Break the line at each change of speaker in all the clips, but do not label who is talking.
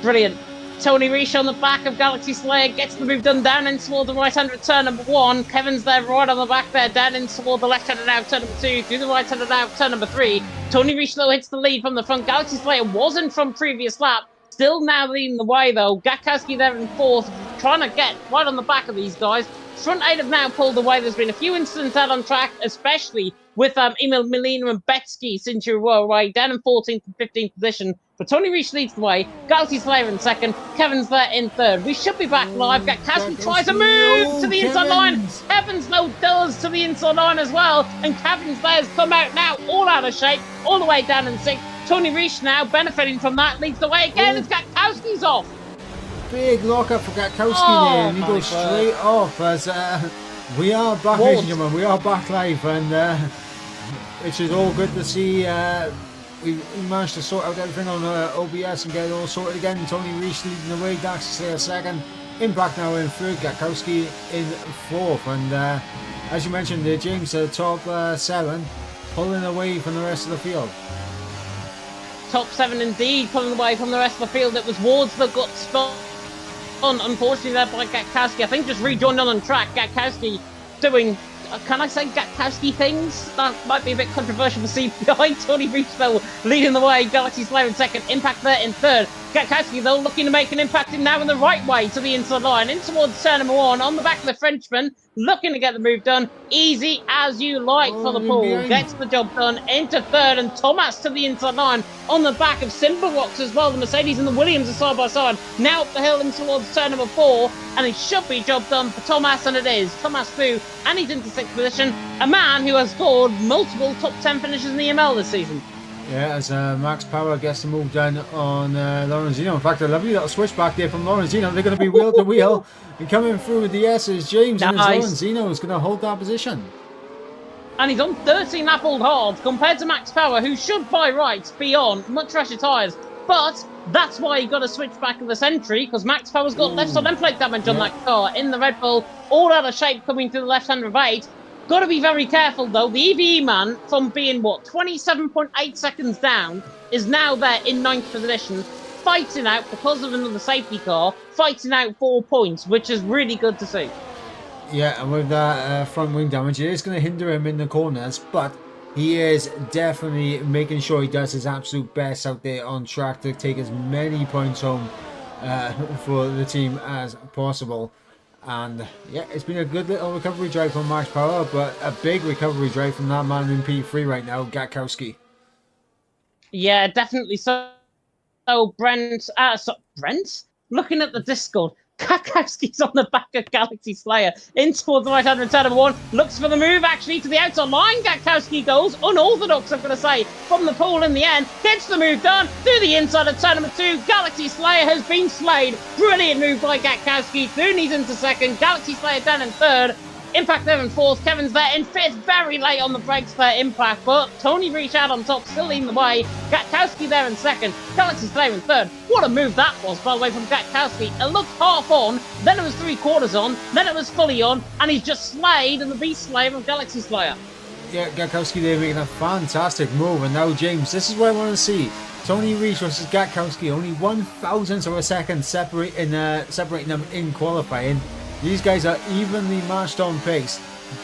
Brilliant. Tony Reich on the back of Galaxy Slayer gets the move done down in toward the right-handed turn number 1. Kevin's there right on the back there, down in toward the left-handed out turn number 2, through the right-handed out turn number 3. Tony Reich though hits the lead from the front. Galaxy Slayer wasn't from previous lap. Still now leading the way though. Gatkowski there in 4th, trying to get right on the back of these guys. Front 8 have now pulled away. There's been a few incidents out on track, especially with Emil Molina and Betsky since you were away, down in 14th and 15th position. But Tony Reich leads the way. Galaxy Slayer in 2nd. Kevin's there in 3rd. We should be back live. Gatkowski tries a move to the inside line. Kevin's no does to the inside line as well. And Kevin's there has come out now, all out of shape, all the way down in 6th. Tony Reich now benefiting from that, leads the way again as Gatkowski's off.
Big lockup for Gatkowski there, and he goes straight off as we are back, ladies and gentlemen. We are back live, and which is all good to see. We managed to sort out everything on OBS and get it all sorted again. Tony Reich leading the way, Galaxy Slayer 2nd, Impact now in 3rd, Gatkowski in 4th, and as you mentioned, James, top 7 pulling away from the rest of the field.
Top 7 indeed, pulling away from the rest of the field. It was Wards that got spun on, unfortunately, there by Gatkowski. I think just rejoined on track. Gatkowski doing, can I say Gatkowski things? That might be a bit controversial to see behind. Tony Reich though leading the way. Galaxy Slayer in 2nd, Impact there in 3rd. Gatkowski though looking to make an impact now in the right way to the inside line, in towards turn number 1, on the back of the Frenchman, looking to get the move done. Easy as you like for the pool. Gets the job done into 3rd, and Thomas to the inside line on the back of Simberrocks as well. The Mercedes and the Williams are side by side. Now up the hill in towards turn number 4, and it should be job done for Thomas, and it is. Thomas through, and he's into 6th position. A man who has scored multiple top 10 finishes in the EML this season.
Yeah, as Max Power gets the move done on Lorenzino. In fact, a lovely little switch back there from Lorenzino. They're going to be wheel to wheel. And coming through with the S's, James, and Lorenzino is going to hold that position.
And he's on 13 lap old hard compared to Max Power, who should by rights be on much fresher tyres. But that's why he got a switch back of the century, because Max Power's got left side end plate damage on that car in the Red Bull, all out of shape coming through the left-hand of 8. Got to be very careful though. The EVE man, from being 27.8 seconds down, is now there in 9th position, fighting out because of another safety car, fighting out 4 points, which is really good to see.
Yeah, and with that front wing damage, it is going to hinder him in the corners, but he is definitely making sure he does his absolute best out there on track to take as many points home for the team as possible. And yeah, it's been a good little recovery drive from Max Power, but a big recovery drive from that man in P3 right now, Gatkowski. Yeah,
definitely so. Brent, looking at the Discord, Gatkowski's on the back of Galaxy Slayer, in towards the right-hand turn number 1, looks for the move actually to the outside line. Gatkowski goes unorthodox, I'm going to say, from the pool in the end, gets the move done through the inside of turn number 2. Galaxy Slayer has been slayed. Brilliant move by Gatkowski. Through knees into 2nd. Galaxy Slayer down in 3rd. Impact there in 4th. Kevin's there in 5th. Very late on the brakes there, Impact. But Tony Reich out on top, still leading the way. Gatkowski there in 2nd. Galaxy Slayer in 3rd. What a move that was, by the way, from Gatkowski. It looked half on, then it was 3/4 on, then it was fully on, and he's just slayed in the Beast Slayer of Galaxy Slayer.
Yeah, Gatkowski there making a fantastic move. And now, James, this is what I want to see. Tony Reich versus Gatkowski. Only 1/1000th of a second separating them in qualifying. These guys are evenly matched on pace,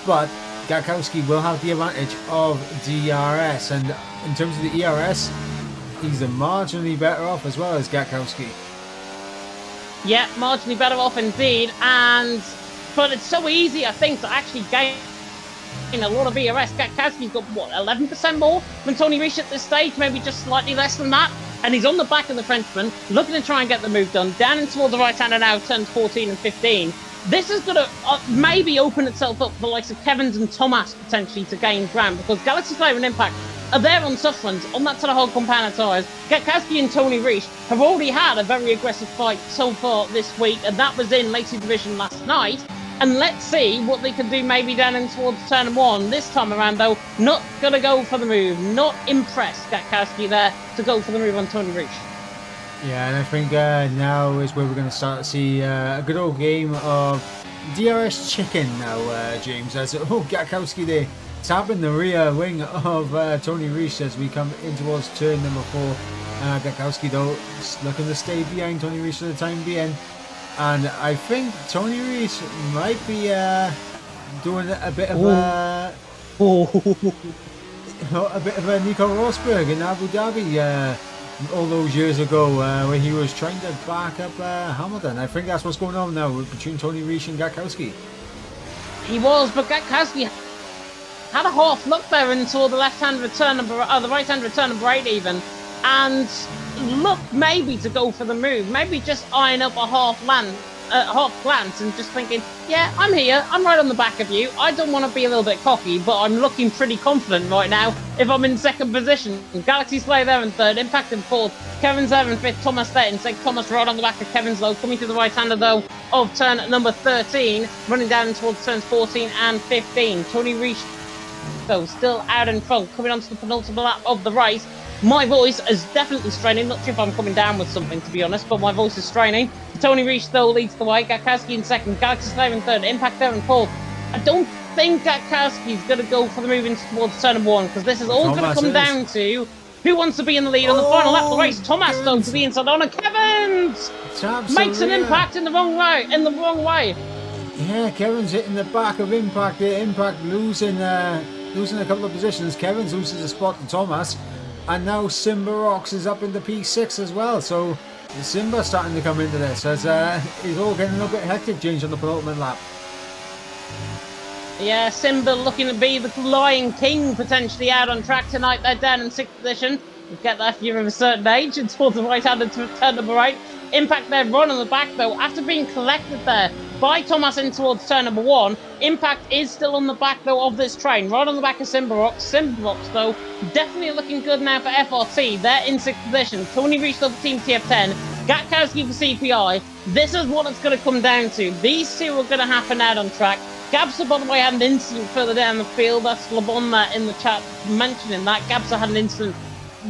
but Gatkowski will have the advantage of DRS, and in terms of the ERS, he's marginally better off as well as Gatkowski.
Yeah, marginally better off indeed, but it's so easy, I think, to actually gain a lot of ERS. Gatkowski's got, 11% more than Tony Reich at this stage, maybe just slightly less than that. And he's on the back of the Frenchman, looking to try and get the move done, down and towards the right-hander now, turns 14 and 15. This is going to maybe open itself up for the likes of Kevin's and Thomas potentially to gain ground, because Galaxy Slayer and Impact are there on soft runs, on that sort of whole compound tyres. Gatkowski and Tony Reich have already had a very aggressive fight so far this week, and that was in Lacey Division last night. And let's see what they can do maybe down in towards turn 1. This time around, though, not going to go for the move. Not impressed, Gatkowski there, to go for the move on Tony Reich.
Yeah, and I think now is where we're going to start to see a good old game of DRS chicken now, James. As Gatkowski there tapping the rear wing of Tony Reich as we come in towards turn number 4. Gatkowski, though, looking to stay behind Tony Rees for the time being. And I think Tony Rees might be doing a bit of a bit of a Nico Rosberg in Abu Dhabi all those years ago, where he was trying to back up Hamilton. I think that's what's going on now between Tony Rees and Gatkowski.
He was, but Gatkowski had a half look there and saw the left-hand return number, the right-hand return number 8 even, and looked maybe to go for the move, maybe just eyeing up a half glance and just thinking, yeah, I'm here, I'm right on the back of you, I don't want to be a little bit cocky, but I'm looking pretty confident right now if I'm in second position. Galaxy Slay there in third, Impact in fourth, Kevin's there in fifth, Thomas there in sixth, Thomas right on the back of Kevin's though, coming to the right-hander though of turn number 13, running down towards turns 14 and 15. Tony Rees though still out in front, coming onto the penultimate lap of the race. My voice is definitely straining. Not sure if I'm coming down with something, to be honest, but my voice is straining. Tony Rees, though, leads the way. Gatkowski in second. Galaxy Slave in third. Impact there in fourth. I don't think Gatkowski's going to go for the move into towards turn number 1, because this is all going to come down to who wants to be in the lead on the final lap of the race. Thomas, though, to the inside on, and Kevin's makes an impact in the wrong way.
Yeah, Kevin's hitting the back of Impact. Impact losing a couple of positions. Kevin's loses a spot to Thomas. And now Simba Rocks is up into P6 as well, so Simba's starting to come into this as it's all getting a little bit hectic, James, on the penultimate lap.
Yeah, Simba looking to be the Lion King potentially out on track tonight. They're down in 6th position. You get that if you're of a certain age, and towards the right-hander to turn number 8. Impact there, run on the back though, after being collected there by Thomas in towards turn number 1. Impact is still on the back though of this train, right on the back of Simba Rocks. Simba Rocks though, definitely looking good now for FRT. They're in 6th position. Tony Rees for Team TF10, Gatkowski for CPI. This is what it's going to come down to. These two are going to happen out on track. Gabsa, by the way, had an incident further down the field. That's LeBon in the chat mentioning that. Gabsa had an incident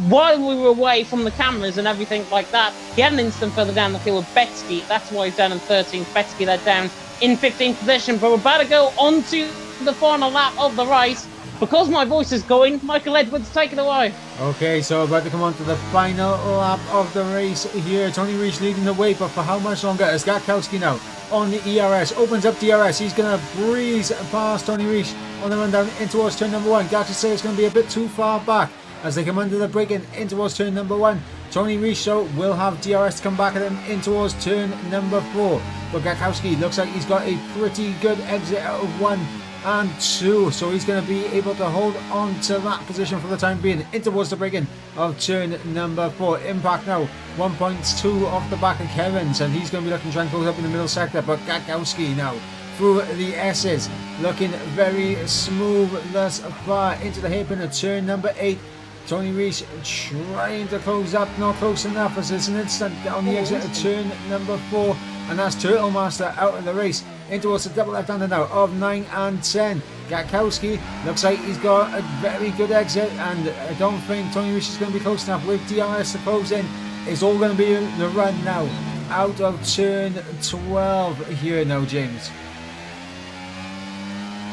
while we were away from the cameras and everything like that. He had an incident further down the field with Betsky. That's why he's down in 13th. Betsky, they're down in 15th position. But we're about to go on to the final lap of the race. Because my voice is going, Michael Edwards, take it away.
Okay, so about to come on to the final lap of the race here. Tony Rees leading the way, but for how much longer? As Gatkowski now on the ERS, opens up DRS. He's going to breeze past Tony Rees on the run down in towards turn number 1. Got to say it's going to be a bit too far back as they come under the break in towards turn number 1. Tony Rees will have DRS to come back at him in towards turn number 4. But Gatkowski looks like he's got a pretty good exit out of 1 and 2, so he's going to be able to hold on to that position for the time being in towards the break-in of turn number 4. Impact now 1.2 off the back of Kevin's, and he's going to be looking to try and close up in the middle sector. But Gatkowski now through the S's, looking very smooth thus far into the hairpin of turn number 8. Tony Rees trying to close up, not close enough, as it's an instant on the exit of turn number 4, and that's Turtle Master out of the race in towards the double left-hander now of 9 and 10. Gatkowski looks like he's got a very good exit, and I don't think Tony Rees is going to be close enough with DRS to close in. It's all going to be the run now out of turn 12 here now, James.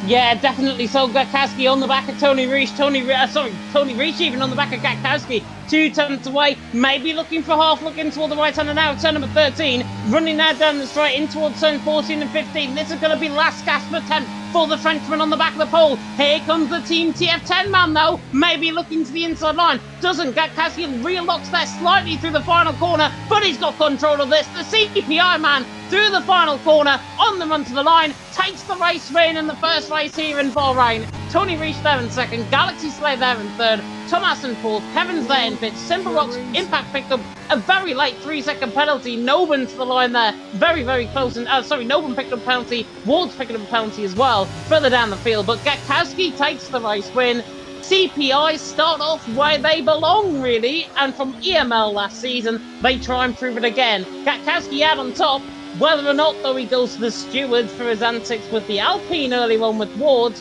Yeah, definitely so. Gatkowski on the back of Tony Rees. Tony Rees even on the back of Gatkowski. 2 turns away, maybe looking for half, looking toward the right hander now. Turn number 13, running now down the straight in towards turn 14 and 15. This is going to be last gasp attempt for the Frenchman on the back of the pole. Here comes the Team TF10 man though, maybe looking to the inside line. Doesn't. Gatkowski re-locks there slightly through the final corner, but he's got control of this. The CPI man through the final corner, on the run to the line, takes the race win in the first race here in Bahrain. Tony Rees there in second, Galaxy Slay there in third, Thomas in fourth, Kevin's there in fifth, Simple Rocks, Impact picked up a very late 3-second penalty, Noban to the line there, very, very close, and Noban picked up a penalty, Ward's picking up a penalty as well, further down the field, but Gatkowski takes the race win. CPI start off where they belong, really, and from EML last season, they try and prove it again. Gatkowski out on top. Whether or not, though, he goes to the stewards for his antics with the Alpine early one with Ward,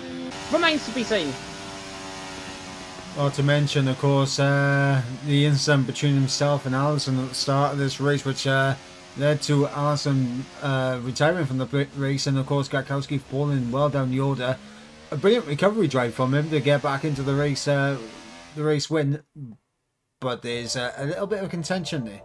remains to be seen.
Well, to mention, of course, the incident between himself and Allison at the start of this race, which led to Allison retiring from the race, and of course Gatkowski falling well down the order. A brilliant recovery drive from him to get back into the race win. but there's a little bit of contention there.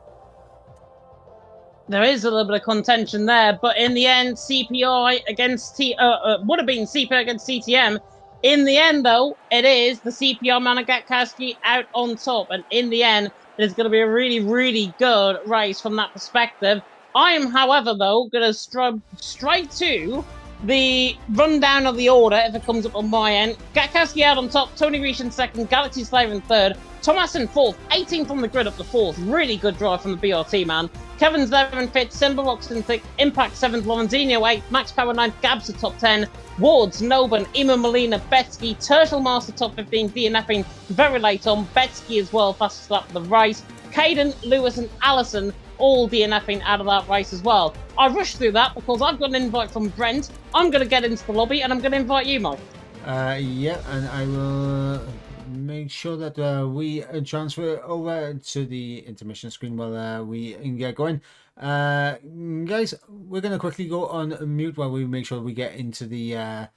There is a little bit of contention there, but in the end, CPI against would have been CPI against CTM. In the end, though, it is the CPI man and Gatkowski out on top, and in the end, there's going to be a really, really good race from that perspective. I am, however, though, going to straight to the rundown of the order if it comes up on my end. Gatkowski out on top, Tony Reich in second, Galaxy Slayer in third, Thomas in fourth, 18 from the grid up to fourth. Really good drive from the BRT man. Kevin's there in fifth, Simberbox in sixth, Impact seventh, Lomandino eighth, Max Power ninth, Gabs the top 10, Wards, Noban, Ima Molina, Betsky, Turtle Master top 15, DNFing very late on, Betsky as well, fastest lap of the race, Caden, Lewis and Allison all DNFing out of that race as well. I rushed through that because I've got an invite from Brent. I'm going to get into the lobby and I'm going to invite you, Mike.
Yeah, and I will make sure that we transfer over to the intermission screen while we get going. Guys, we're going to quickly go on mute while we make sure we get into the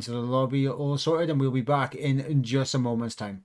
lobby all sorted, and we'll be back in just a moment's time.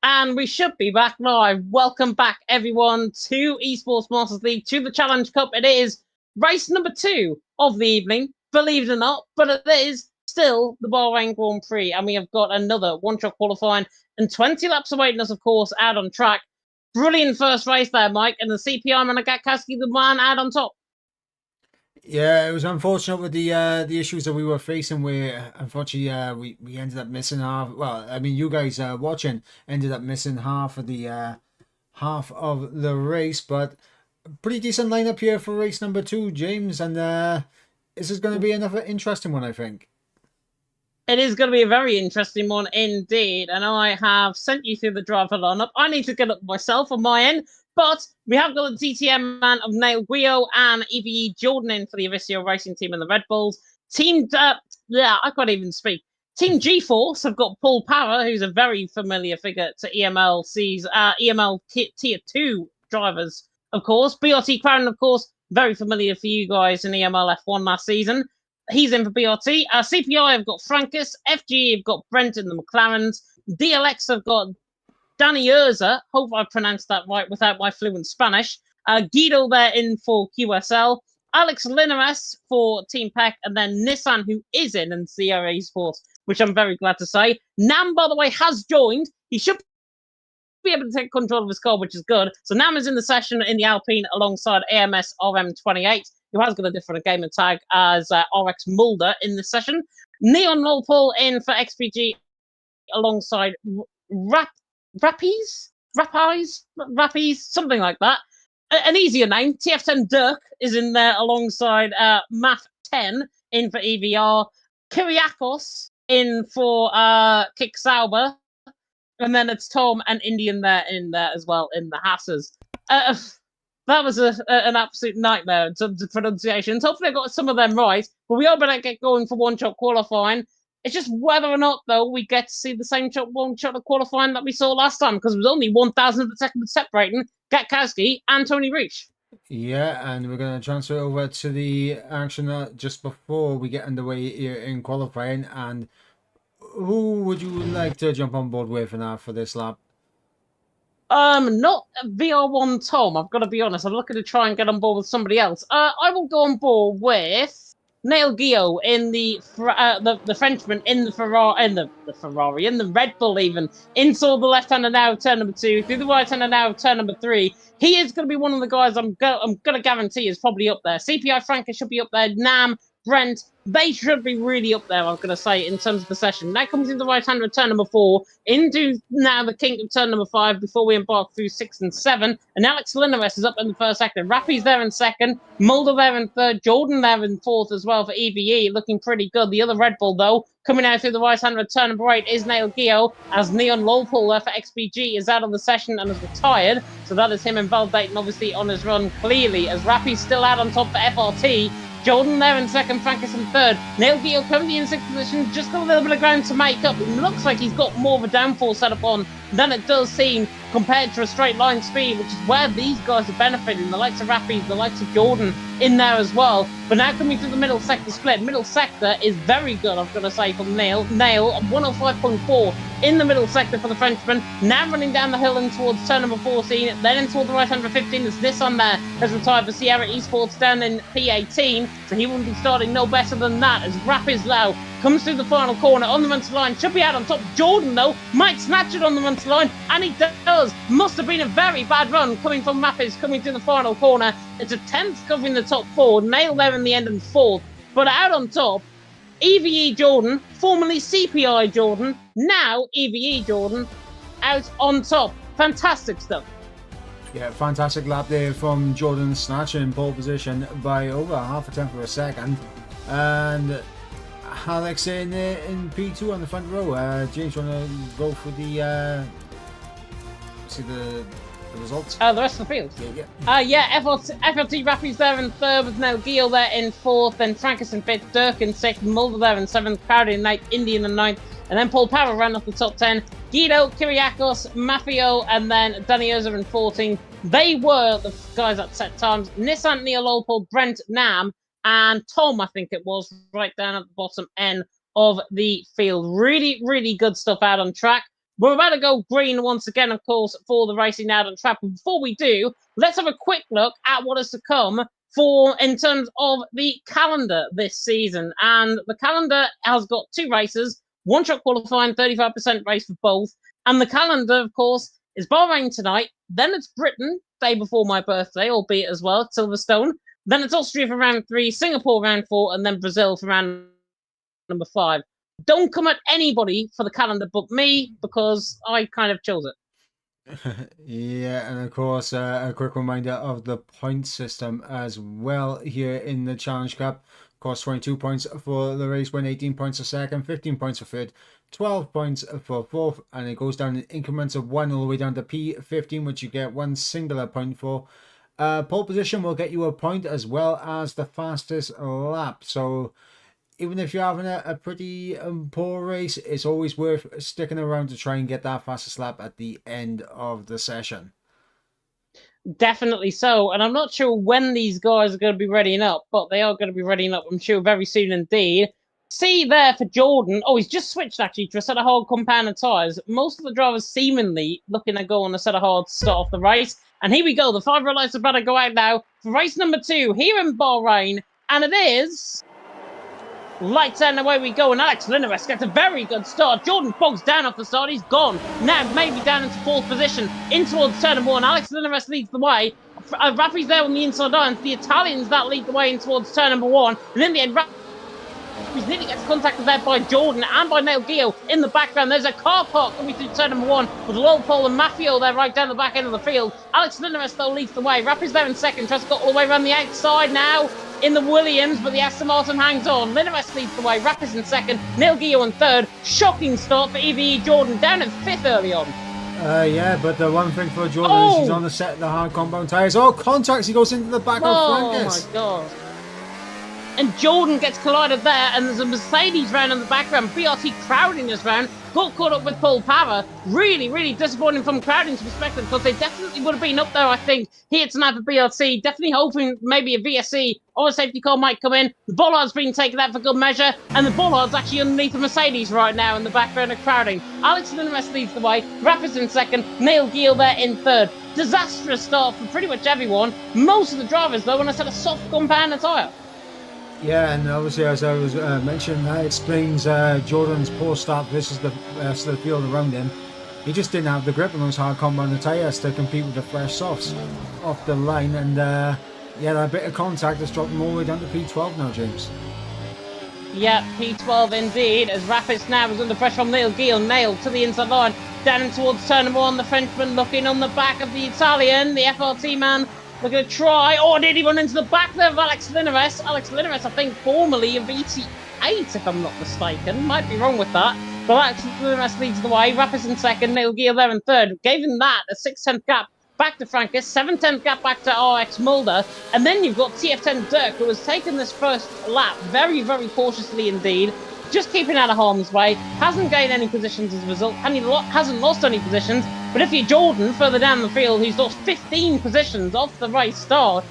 And we should be back live. Welcome back, everyone, to Esports Masters League, to the Challenge Cup. It is race number 2 of the evening, believe it or not, but it is still the Bahrain Grand Prix, and we have got another one-shot qualifying and 20 laps awaiting us, of course, out on track. Brilliant first race there, Mike, and the CPI man, Gatkowski, the man out on top.
Yeah, it was unfortunate with the issues that we were facing. Where unfortunately we ended up missing half. Well, I mean, you guys watching ended up missing half of the race, but pretty decent lineup here for race number 2, James. And this is going to be another interesting one, I think.
It is going to be a very interesting one indeed, and I have sent you through the driver lineup. I need to get up myself on my end. But we have got the DTM man of Neil Guio and EVE Jordan in for the Avisio Racing team and the Red Bulls. I can't even speak. Team G-Force have got Paul Power, who's a very familiar figure to EML Tier 2 drivers, of course. BRT Crown, of course, very familiar for you guys in EML F1 last season. He's in for BRT. CPI have got Frankus. FG have got Brent and the McLarens. DLX have got Danny Urza, hope I pronounced that right without my fluent Spanish. Guido there in for QSL. Alex Linares for Team Peck, and then Nissan, who is in Sierra Esports, which I'm very glad to say. Nam, by the way, has joined. He should be able to take control of his car, which is good. So Nam is in the session in the Alpine alongside AMS RM28, who has got a different gamer tag as RX Mulder in this session. Neon Lolpol in for XPG alongside Rappies, something like that. An easier name. TF10 Dirk is in there alongside Math 10 in for EVR. Kyriakos in for Kick Sauber. And then it's Tom and Indian there as well in the Hassers. That was an absolute nightmare in terms of pronunciations. Hopefully I got some of them right. But we are going to get going for one-shot qualifying. It's just whether or not, though, we get to see the same one-shot of qualifying that we saw last time, because it was only 1,000 of the second separating Gatkowski and Tony Reich.
Yeah, and we're going to transfer over to the action just before we get underway here in qualifying. And who would you like to jump on board with now for this lap?
Not VR1 Tom, I've got to be honest. I'm looking to try and get on board with somebody else. I will go on board with Neil Guillot in the Frenchman in the Ferrari, in the Red Bull even, inside the left-hander now, turn number 2, through the right-hander now, turn number 3. He is going to be one of the guys I'm going to guarantee is probably up there. CPI Franca should be up there. Nam, Brent, they should be really up there, I'm going to say, in terms of the session. That comes into right-hander turn number 4, into now the king of turn number 5 before we embark through 6 and 7. And Alex Linares is up in the first sector. Rappy's there in second. Mulder there in third. Jordan there in fourth as well for EVE, looking pretty good. The other Red Bull, though, coming out through the right-hander turn number 8 is Neil Guillot, as Neon Lolpool there for XPG is out of the session and is retired. So that is him invalidating, obviously, on his run clearly, as Rappy's still out on top for FRT. Jordan there in second, Frankus in third. Neil Guillot currently in sixth position, just got a little bit of ground to make up. It looks like he's got more of a downfall set up on than it does seem compared to a straight line speed, which is where these guys are benefiting. The likes of Rappy, the likes of Jordan in there as well. But now coming through the middle sector split. Middle sector is very good, I've got to say, from Neil. Nail, 105.4 in the middle sector for the Frenchman. Now running down the hill and towards turn number 14. Then in toward the right-hander 15 as Nissan there has retired for Sierra Esports down in P18. So he wouldn't be starting no better than that, as Rappy's Lau comes through the final corner on the run to line. Should be out on top. Jordan, though, might snatch it on the run to line, and he does. Must have been a very bad run coming from Rappy's, coming through the final corner. It's a 10th covering the top 4. Nailed there in the end and 4th. But out on top, EVE Jordan, formerly CPI Jordan, now EVE Jordan, out on top. Fantastic stuff.
Yeah, fantastic lap there from Jordan, snatching pole position by over half a tenth of a second. And Alex in P2 on the front row. James, want to go for the see the results?
The rest of the field. FLT Rappy's there in third, with now Gil there in fourth, then Frankus in fifth, Dirk in sixth, Mulder there in seventh, Crowdy in ninth, Indian in ninth, and then Paul Power ran off the top 10. Guido, Kyriakos, Mafio, and then Danny Urza in 14. They were the guys at set times. Nissan, Neolopol, Brent, Nam, and Tom, I think it was, right down at the bottom end of the field. Really, really good stuff out on track. We're about to go green once again, of course, for the Racing Out on Track. But before we do, let's have a quick look at what is to come in terms of the calendar this season. And the calendar has got 2 races, one-shot qualifying, 35% race for both. And the calendar, of course, is Bahrain tonight. Then it's Britain, day before my birthday, albeit as well, Silverstone. Then it's Austria for round 3, Singapore round 4, and then Brazil for round number 5. Don't come at anybody for the calendar but me, because I kind of chose it.
Yeah, and of course, a quick reminder of the point system as well here in the Challenge Cup. Of course, 22 points for the race win, 18 points for second, 15 points for third, 12 points for fourth, and it goes down in increments of 1 all the way down to P15, which you get 1 singular point for. Pole position will get you a point as well as the fastest lap. So even if you're having a pretty poor race, it's always worth sticking around to try and get that fastest lap at the end of the session.
Definitely so. And I'm not sure when these guys are going to be readying up, but they are going to be readying up, I'm sure, very soon indeed. See there for Jordan. Oh, he's just switched actually to a set of hard compound tyres. Most of the drivers seemingly looking to go on a set of hard to start off the race. And here we go. The 5 red lights are about to go out now for race number 2 here in Bahrain. And it is lights out and away we go, and Alex Linares gets a very good start. Jordan bogs down off the start, he's gone. Now maybe down into 4th position, in towards turn number 1. Alex Linares leads the way. Raffi's there on the inside lines. The Italians that lead the way in towards turn number 1. And in the end, Raffi's nearly gets contacted there by Jordan and by Neil Gio in the background. There's a car park coming through turn number 1 with Lolpole and Maffio there right down the back end of the field. Alex Linares though leads the way. Raffi's there in second, tries to go all the way around the outside now in the Williams, but the Aston Martin hangs on. Linares leads the way. Rapper's in second. Neil Gio in third. Shocking start for EVE Jordan, down in 5th early on.
Yeah, but the one thing for Jordan is he's on the set of the hard compound tyres. Oh, contacts! He goes into the back of Frankis.
Oh my god. And Jordan gets collided there, and there's a Mercedes round in the background. BRT crowding this round. Got caught up with Paul Power. Really, really disappointing from crowding's perspective, because they definitely would have been up there, I think, here tonight for BRT. Definitely hoping maybe a VSC or a safety car might come in. The bollard's been taken out for good measure, and the bollard's actually underneath the Mercedes right now in the background of crowding. Alex Linares leads the way. Rappers in second. Neil Giel there in third. Disastrous start for pretty much everyone. Most of the drivers, though, on a set of soft compound tyre.
Yeah, and obviously, as I was mentioning, that explains Jordan's poor start versus the rest of the field around him. He just didn't have the grip on those hard compound tyres to compete with the fresh softs off the line, and yeah, that bit of contact has dropped him all the way down to P12 now, James.
Yeah, P12 indeed, as Rapids now is under pressure from Neil Giel. Nailed to the inside line, down towards turn number 1. The Frenchman looking on the back of the Italian, the FRT man. Looking to try. Oh, did he run into the back there of Alex Linares? Alex Linares, I think, formerly of ET8, if I'm not mistaken. Might be wrong with that. But Alex Linares leads the way. Rappers in second. Neil Giel there in third. Gave him that, a 6/10 gap back to Frankis. 7/10 gap back to RX Mulder. And then you've got TF10 Dirk, who has taken this first lap very, very cautiously indeed. Just keeping out of harm's way. Hasn't gained any positions as a result. And he hasn't lost any positions. But if you're Jordan, further down the field, he's lost 15 positions off the race start.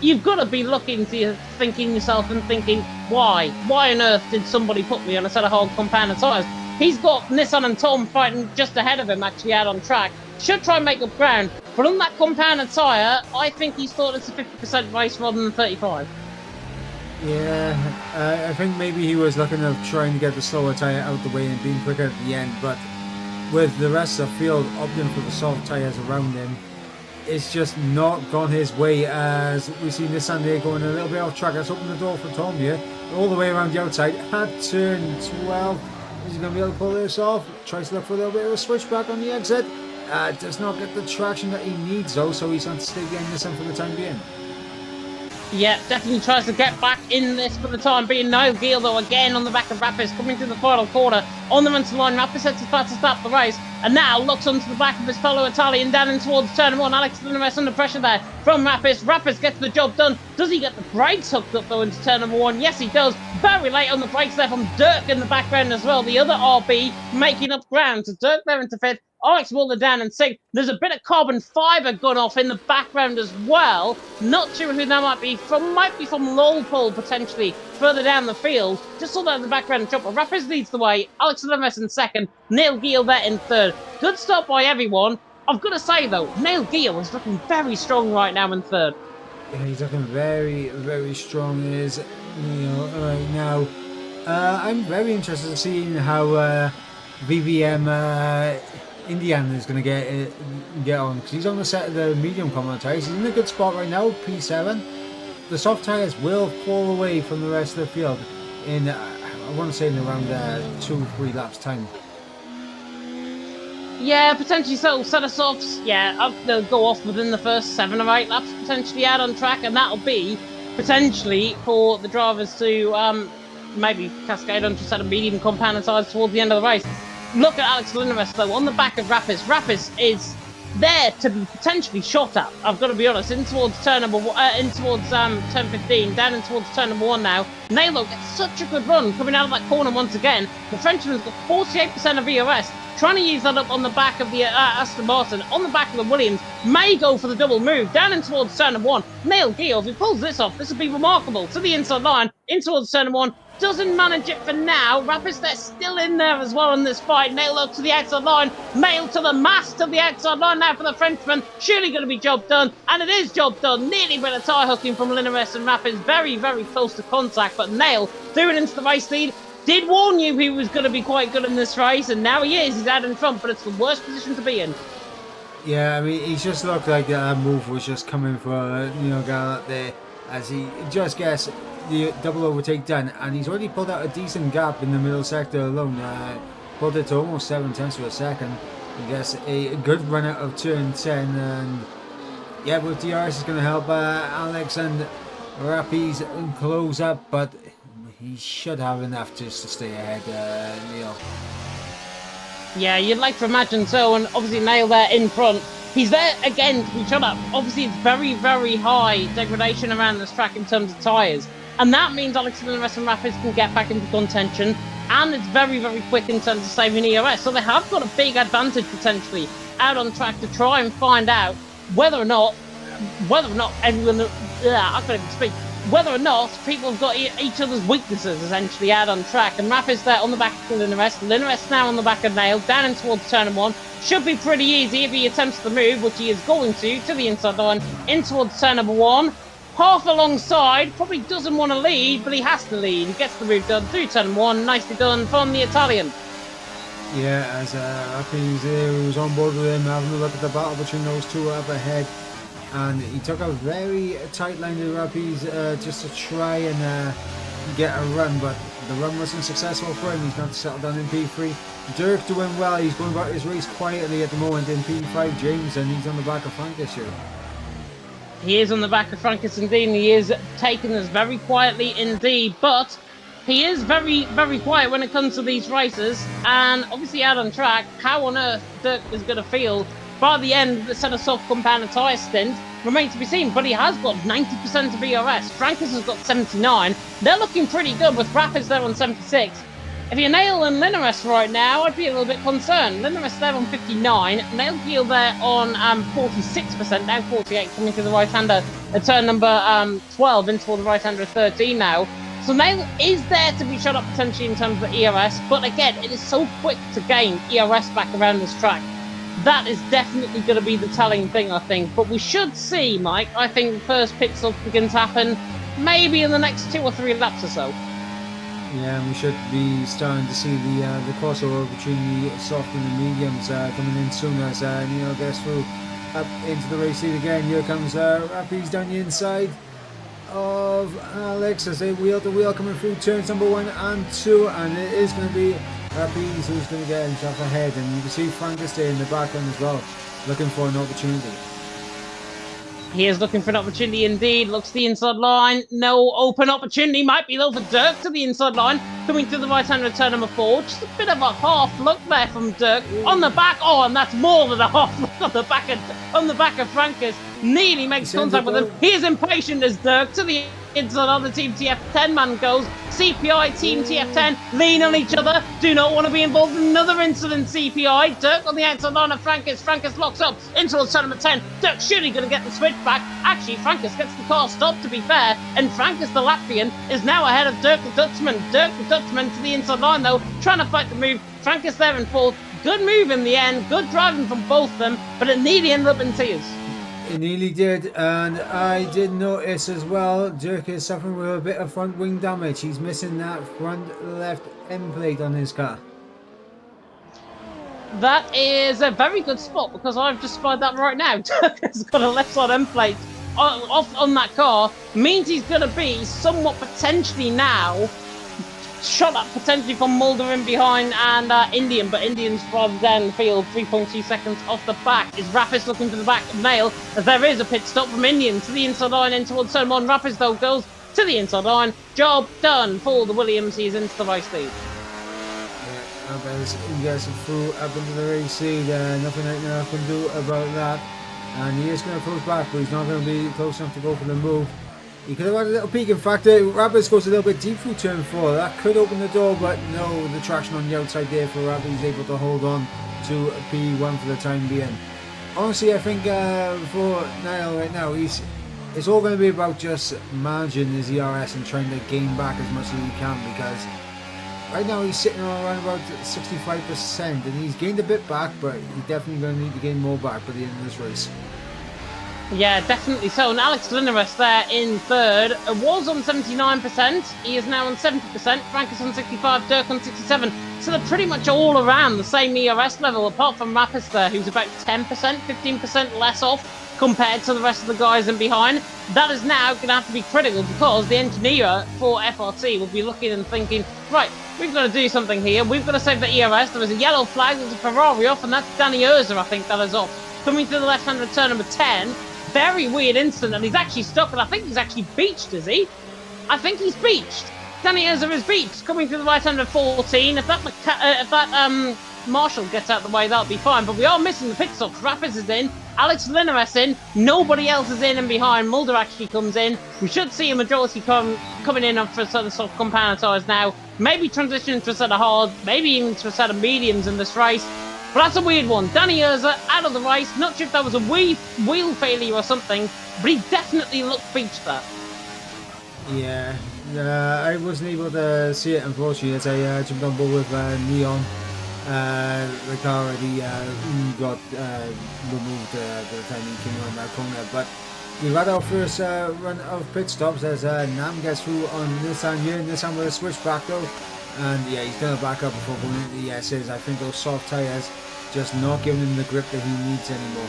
You've got to be looking to thinking yourself and thinking, why? Why on earth did somebody put me on a set of hard compound tyres? He's got Nissan and Tom fighting just ahead of him, actually, out on track. Should try and make up ground. But on that compound tyre, I think he's thought it's a 50% race rather than 35.
Yeah, I think maybe he was looking at trying to get the slower tyre out the way and being quicker at the end, but with the rest of the field opting for the soft tyres around him, it's just not gone his way, as we see Nissan there going a little bit off track. Let's open the door for Tom here, all the way around the outside at turn 12. Is he going to be able to pull this off? Tries to look for a little bit of a switchback on the exit. Does not get the traction that he needs though, so he's going to stay behind Nissan for the time being.
Yeah, definitely tries to get back in this for the time being. Niall Giel, though, again on the back of Rapids, coming through the final corner on the run to line. Rapids sets his fast to start the race, and now looks onto the back of his fellow Italian down in towards turn 1. Alex Linares under pressure there from Rapids. Rapids gets the job done. Does he get the brakes hooked up, though, into turn 1? Yes, he does. Very late on the brakes there from Dirk in the background as well. The other RB making up ground. So Dirk there into 5th. Alex Muller down in 6th. There's a bit of carbon fibre gone off in the background as well. Not sure who that might be from. Might be from Lolpole, potentially, further down the field. Just saw that in the background. Chopper Rapids leads the way. Alex Linares in 2nd. Neil Gill there in 3rd. Good stop by everyone. I've got to say, though, Neil Gill is looking very strong right now in 3rd.
Yeah, he's looking very, very strong, is Neil right now. I'm very interested in seeing how VVM Indiana is going to get on, because he's on the set of the medium common tyres. He's in a good spot right now, P7. The soft tyres will fall away from the rest of the field in, I want to say, in around 2-3 laps time.
Yeah, potentially so. Set of softs, yeah, they'll go off within the first 7 or 8 laps, potentially out on track, and that'll be potentially for the drivers to maybe cascade onto a set of medium compound tyres towards the end of the race. Look at Alex Linares, though, on the back of Rapis. Rapis is there to be potentially shot at, I've got to be honest, in towards turn number turn 15, down in towards turn number 1 now. Nailo gets such a good run coming out of that corner once again. The Frenchman's got 48% of EOS, trying to use that up on the back of the Aston Martin, on the back of the Williams, may go for the double move, down in towards turn number 1. Neil Gill, if he pulls this off, this will be remarkable. To the inside line, in towards turn number 1, doesn't manage it for now. Rapis, they're still in there as well in this fight. Nail up to the outside line. Nail to the mast of the outside line now for the Frenchman. Surely going to be job done. And it is job done. Nearly been a tie hooking from Linares and Rapis. Very, very close to contact. But Nail threw it into the race lead. Did warn you he was going to be quite good in this race. And now he is. He's out in front. But it's the worst position to be in.
Yeah, I mean, he just looked like that move was just coming for, Gallup there. As he just gets the double overtake done, and he's already pulled out a decent gap in the middle sector alone. Pulled it to almost 7/10 of a second. He gets a good run out of turn 10, and yeah, with DRS is going to help Alex and Rapis close up, but he should have enough just to stay ahead, Neil.
Yeah, you'd like to imagine so, and obviously Nail there in front. He's there again to be shut up. Obviously, it's very, very high degradation around this track in terms of tyres. And that means Alex Linares and Rapis can get back into contention. And it's very, very quick in terms of saving EOS. So they have got a big advantage potentially out on track to try and find out whether or not everyone, I can't even speak, whether or not people have got each other's weaknesses essentially out on track. And Rapis there on the back of Linares. Linares now on the back of Nail, down in towards turn 1. Should be pretty easy if he attempts the move, which he is going to the inside line, in towards turn number 1. Half alongside, probably doesn't want to lead, but he has to lead. He gets the move done through turn 1. Nicely done from the Italian.
Yeah, as Rapis there, who was on board with him, having a look at the battle between those two up ahead. And he took a very tight line to Rapis just to try and get a run, but the run wasn't successful for him. He's not settled down in P3. Dirk doing well. He's going about his race quietly at the moment in P5, James, and he's on the back of Francis here.
He is on the back of Francis indeed, and he is taking this very quietly indeed, but he is very, very quiet when it comes to these races, and obviously out on track, how on earth Dirk is going to feel by the end of the set of soft compound tyre stint remains to be seen, but he has got 90% of ERS. Francis has got 79. They're looking pretty good with Rapis there on 76. If you're Nail and Linares right now, I'd be a little bit concerned. Linares there on 59, Nail Gill there on 46%, now 48, coming to the right-hander at turn number 12, into the right-hander at 13 now. So Nail is there to be shut up potentially in terms of ERS, but again, it is so quick to gain ERS back around this track. That is definitely going to be the telling thing, I think. But we should see, Mike, I think the first pit stop begins to happen maybe in the next 2 or 3 laps or so.
Yeah, and we should be starting to see the crossover between the soft and the mediums coming in soon as Neil gets through up into the race lead again. Here comes Rapis down the inside of Alex as they wheel to wheel coming through turns number 1 and 2, and it is going to be Rapis who's going to get himself ahead, and you can see Francis there in the background as well, looking for an opportunity.
He is looking for an opportunity indeed. Looks the inside line. No open opportunity. Might be though for Dirk to the inside line. Coming to the right-hand of turn number 4. Just a bit of a half look there from Dirk. On the back. Oh, and that's more than a half look on the back of Francis. Nearly makes contact with him. He is impatient as Dirk to the inside on the Team TF10 man goes. CPI, Team TF10 lean on each other. Do not want to be involved in another incident, CPI. Dirk on the outside line of Frankus. Frankus locks up into turn number 10. Dirk surely going to get the switch back. Actually, Frankus gets the car stopped, to be fair. And Frankus, the Latvian, is now ahead of Dirk the Dutchman. Dirk the Dutchman to the inside line, though, trying to fight the move. Frankus there in fourth. Good move in the end. Good driving from both of them. But it nearly ended up in tears.
It nearly did, and I did notice as well, Dirk is suffering with a bit of front wing damage. He's missing that front left end plate on his car.
That is a very good spot, because I've just spied that right now. Dirk has got a left side end plate off on that car. Means he's going to be somewhat potentially now shot up potentially from Mulder in behind and Indian, but Indian's farther down the field, 3.2 seconds off the back. Is Rappis looking for the back of Nail, as there is a pit stop from Indian to the inside line in towards turn 1. Rappis, though, goes to the inside line. Job done for the Williams. He's into the race lead.
Yeah, Rappis gets through up into the race lead. Nothing right now I can do about that. And he is going to close back, but he's not going to be close enough to go for the move. He could have had a little peek. In fact, Rappis goes a little bit deep through turn 4. That could open the door, but no, the traction on the outside there for Rappis. He's able to hold on to P1 for the time being. Honestly, I think for Niall right now, it's all going to be about just managing his ERS and trying to gain back as much as he can, because right now he's sitting around about 65%, and he's gained a bit back, but he's definitely going to need to gain more back by the end of this race.
Yeah, definitely so. And Alex Linares there in third was on 79%. He is now on 70%. Frankus on 65, Dirk on 67. So they're pretty much all around the same ERS level, apart from Rappis there, who's about 10%, 15% less off compared to the rest of the guys in behind. That is now going to have to be critical, because the engineer for FRT will be looking and thinking, right, we've got to do something here. We've got to save the ERS. There is a yellow flag. There's a Ferrari off, and that's Danny Urza, I think, that is off. Coming to the left-hand of turn number 10. Very weird incident, and he's actually stuck, and I think he's actually beached, is he? I think he's beached. Danny Urza is beached, coming to the right hand of 14. If that Marshall gets out of the way, that'll be fine. But we are missing the pit stops. Rappis is in, Alex Linares in, nobody else is in and behind. Mulder actually comes in. We should see a majority coming in for a sort of compound tyres now. Maybe transitioning to a set of hard, maybe even to a set of mediums in this race. But that's a weird one. Danny Urza out of the race. Not sure if that was a wheel failure or something, but he definitely looked beached there.
Yeah, I wasn't able to see it, unfortunately, as I jumped on board with Neon. The car already got removed by the time he came around that corner. But we've had our first run of pit stops as Nam gets through on Nissan here. Nissan with a switchback though. And yeah, he's going to back up before going into the S's. I think those soft tyres just not giving him the grip that he needs anymore.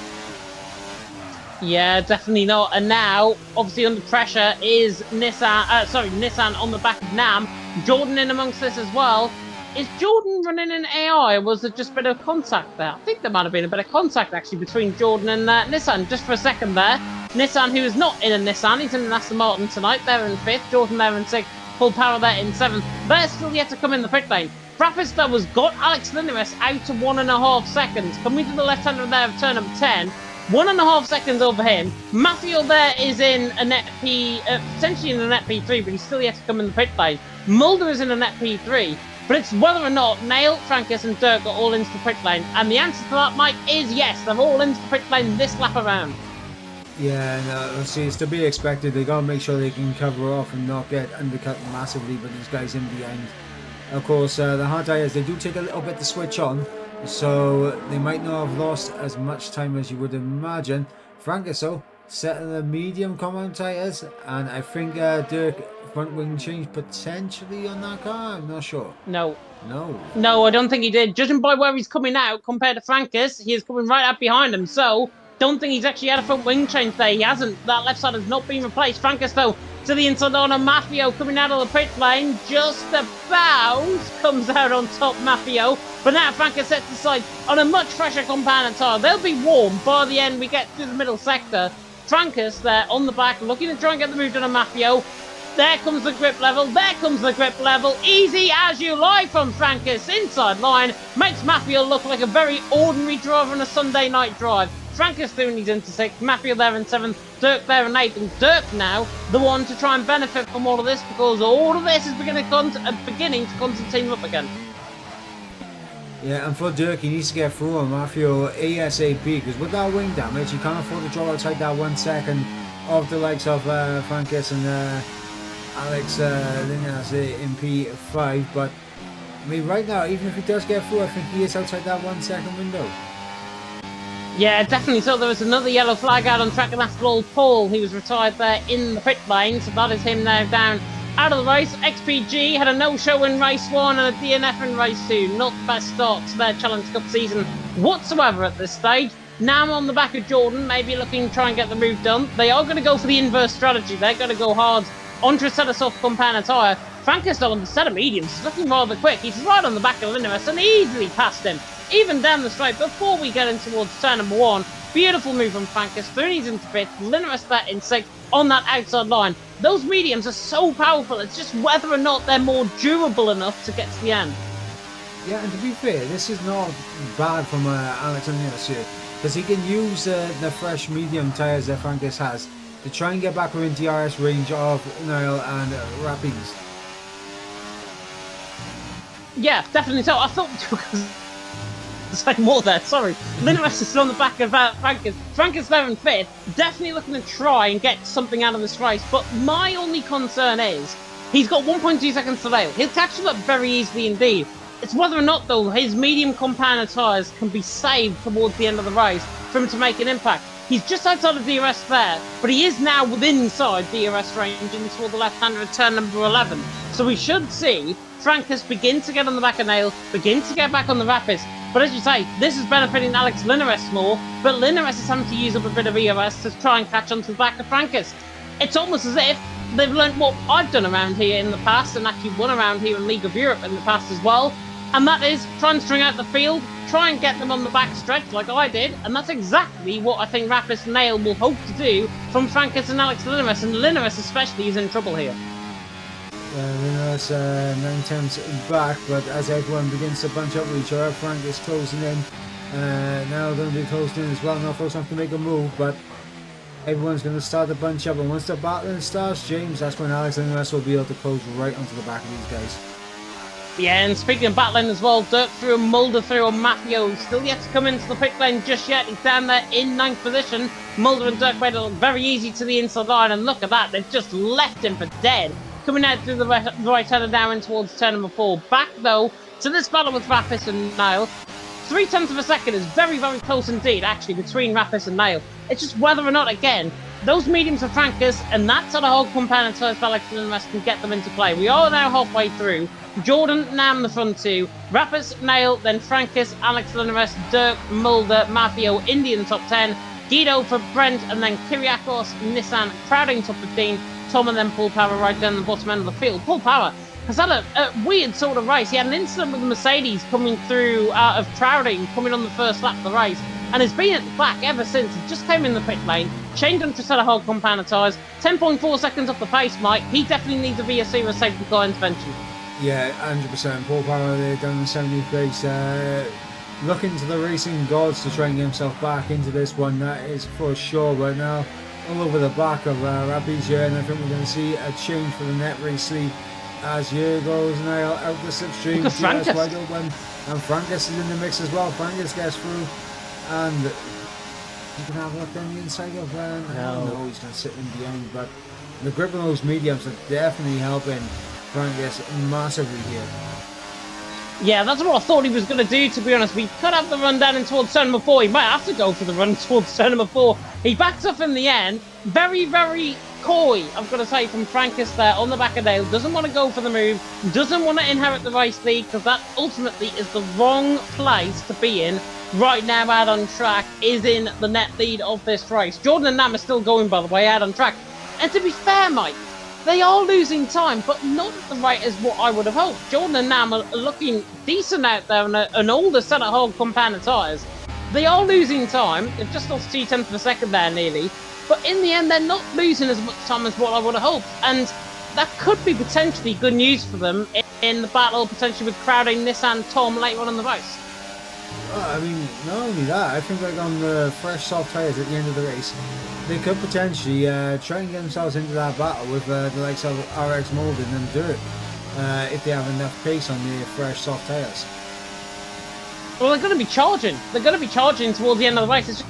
Yeah, definitely not. And now, obviously under pressure is Nissan on the back of Nam. Jordan in amongst this as well. Is Jordan running in AI, or was it just a bit of contact there? I think there might have been a bit of contact actually between Jordan and Nissan just for a second there. Nissan, who is not in a Nissan, he's in an Aston Martin tonight. They're in 5th, Jordan there in 6th. Full power there in 7th. They're still yet to come in the pit lane. Rappis though has got Alex Linares out to 1.5 seconds. Coming to the left-hander there of turn number 10. 1.5 seconds over him. Matthew there is in a net P, potentially in a net P3, but he's still yet to come in the pit lane. Mulder is in a net P3, but it's whether or not Nail, Frankus and Dirk are all into the pit lane. And the answer to that, Mike, is yes. They're all into the pit lane this lap around.
Yeah, no, see, it's to be expected. They got to make sure they can cover off and not get undercut massively by these guys in behind. Of course, the hard tyres, they do take a little bit to switch on, so they might not have lost as much time as you would imagine. Frankus, though, setting the medium compound tyres, and I think Dirk front wing change potentially on that car. I'm not sure.
No,
I
don't think he did. Judging by where he's coming out compared to Frankus, he is coming right up behind him. So don't think he's actually had a front wing change there. He hasn't. That left side has not been replaced. Frankus, though, to the inside on Mafio coming out of the pit lane. Just about comes out on top, Mafio. But now Frankus sets aside on a much fresher compound tyre. They'll be warm by the end we get through the middle sector. Frankus there on the back, looking to try and get the move done on Mafio. There comes the grip level. There comes the grip level. Easy as you like from Frankus. Inside line makes Mafio look like a very ordinary driver on a Sunday night drive. Francis Thuney's into 6th, Matthew there in 7th, Dirk there in 8th, and Dirk now the one to try and benefit from all of this, because all of this is beginning to constantine team up again.
Yeah, and for Dirk, he needs to get through on Matthew ASAP, because with that wing damage, you can't afford to draw outside that 1 second of the likes of Francis and Alex Linas in P5. But I mean, right now, even if he does get through, I think he is outside that 1 second window.
Yeah, definitely. So there was another yellow flag out on track, and that's Lowell Paul. He was retired there in the pit lane, so that is him now down out of the race. XPG had a no-show in race 1 and a DNF in race 2. Not the best start to their Challenge Cup season whatsoever at this stage. Now I'm on the back of Jordan, maybe looking to try and get the move done. They are going to go for the inverse strategy. They're going to go hard onto a set of soft compound tyre. Frank is still on the set of mediums. He's looking rather quick. He's right on the back of Linus and easily passed him, even down the straight before we get in towards turn number 1. Beautiful move from Francis. Thuney's into 5th, Linus there in 6th on that outside line. Those mediums are so powerful. It's just whether or not they're more durable enough to get to the end.
Yeah, and to be fair, this is not bad from Alex Linus here, because he can use the fresh medium tyres that Francis has to try and get back within DRS range of Niall and Rapids.
Yeah, definitely so. I thought say more there, sorry. Linus is still on the back of Francis. Francis there in 5th, definitely looking to try and get something out of this race, but my only concern is he's got 1.2 seconds to nail. He'll catch him up very easily indeed. It's whether or not, though, his medium compound tyres can be saved towards the end of the race for him to make an impact. He's just outside of DRS there, but he is now within inside DRS range and toward the left-hander at turn number 11. So we should see Francis begin to get on the back of Nail, begin to get back on the rapids. But as you say, this is benefiting Alex Linus more, but Linus is having to use up a bit of EOS to try and catch onto the back of Francis. It's almost as if they've learnt what I've done around here in the past, and actually won around here in League of Europe in the past as well, and that is try and string out the field, try and get them on the back stretch like I did, and that's exactly what I think Rapis and Nail will hope to do from Francis and Alex Linus, and Linus especially is in trouble here.
Linus 9 tenths back, but as everyone begins to bunch up with each other, Frank is closing in. Now going to be closed in as well. Now folks have to make a move, but everyone's going to start to bunch up, and once the battling starts, James, that's when Alex Linus will be able to close right onto the back of these guys.
Yeah, and speaking of battling as well, Dirk through, Mulder through, and Matthew still yet to come into the pit lane just yet. He's down there in 9th position. Mulder and Dirk made it look very easy to the inside line, and look at that, they've just left him for dead. Coming out through the right-hander now in towards turn number 4. Back, though, to this battle with Rapis and Niall. 0.3 of a second is very, very close indeed, actually, between Rapis and Niall. It's just whether or not, again, those mediums of Francis and that sort of whole compound as Alex Linus can get them into play. We are now halfway through. Jordan now in the front 2. Rapis, Nail, then Francis, Alex Linus, Dirk, Mulder, Matthew, Indian top 10. Guido for Brent, and then Kyriakos, Nissan, crowding top 15. Tom and then Paul Power right down the bottom end of the field. Paul Power has had a weird sort of race. He had an incident with the Mercedes coming through out of crowding, coming on the first lap of the race, and has been at the back ever since. He just came in the pit lane, changed onto a set of hard compound tyres, 10.4 seconds off the pace, Mike. He definitely needs a VSC safety car intervention.
Yeah, 100%. Paul Power there down the 70th place. Looking to the racing gods to try and get himself back into this one, that is for sure. But now all over the back of Rapids here, and I think we're going to see a change for the net race lead as here goes Niall out the slipstream. GS wide open, and Francis is in the mix as well. Francis gets through, and you can have a look down the inside of no, he's going to sit in behind, but the grip of those mediums are definitely helping Francis massively here.
Yeah, that's what I thought he was going to do, to be honest. We could have the run down in towards turn number 4. He might have to go for the run towards turn number 4. He backs off in the end. Very, very coy, I've got to say, from Francis there on the back of Dale. Doesn't want to go for the move. Doesn't want to inherit the race lead, because that ultimately is the wrong place to be in. Right now, out on track, is in the net lead of this race. Jordan and Nam are still going, by the way, out on track. And to be fair, Mike, they are losing time, but not at the rate as what I would have hoped. Jordan and Nam are looking decent out there on an older set of whole compound tyres. They are losing time. They've just lost 2/10 of a second there, nearly. But in the end, they're not losing as much time as what I would have hoped. And that could be potentially good news for them in the battle, potentially with crowding Nissan Tom later on in the race.
I mean, not only that, I think like on the fresh soft tyres at the end of the race, they could potentially try and get themselves into that battle with the likes of RX Molden and Dirt if they have enough pace on the fresh soft tyres.
Well, they're going to be charging. They're going to be charging towards the end of the race. It's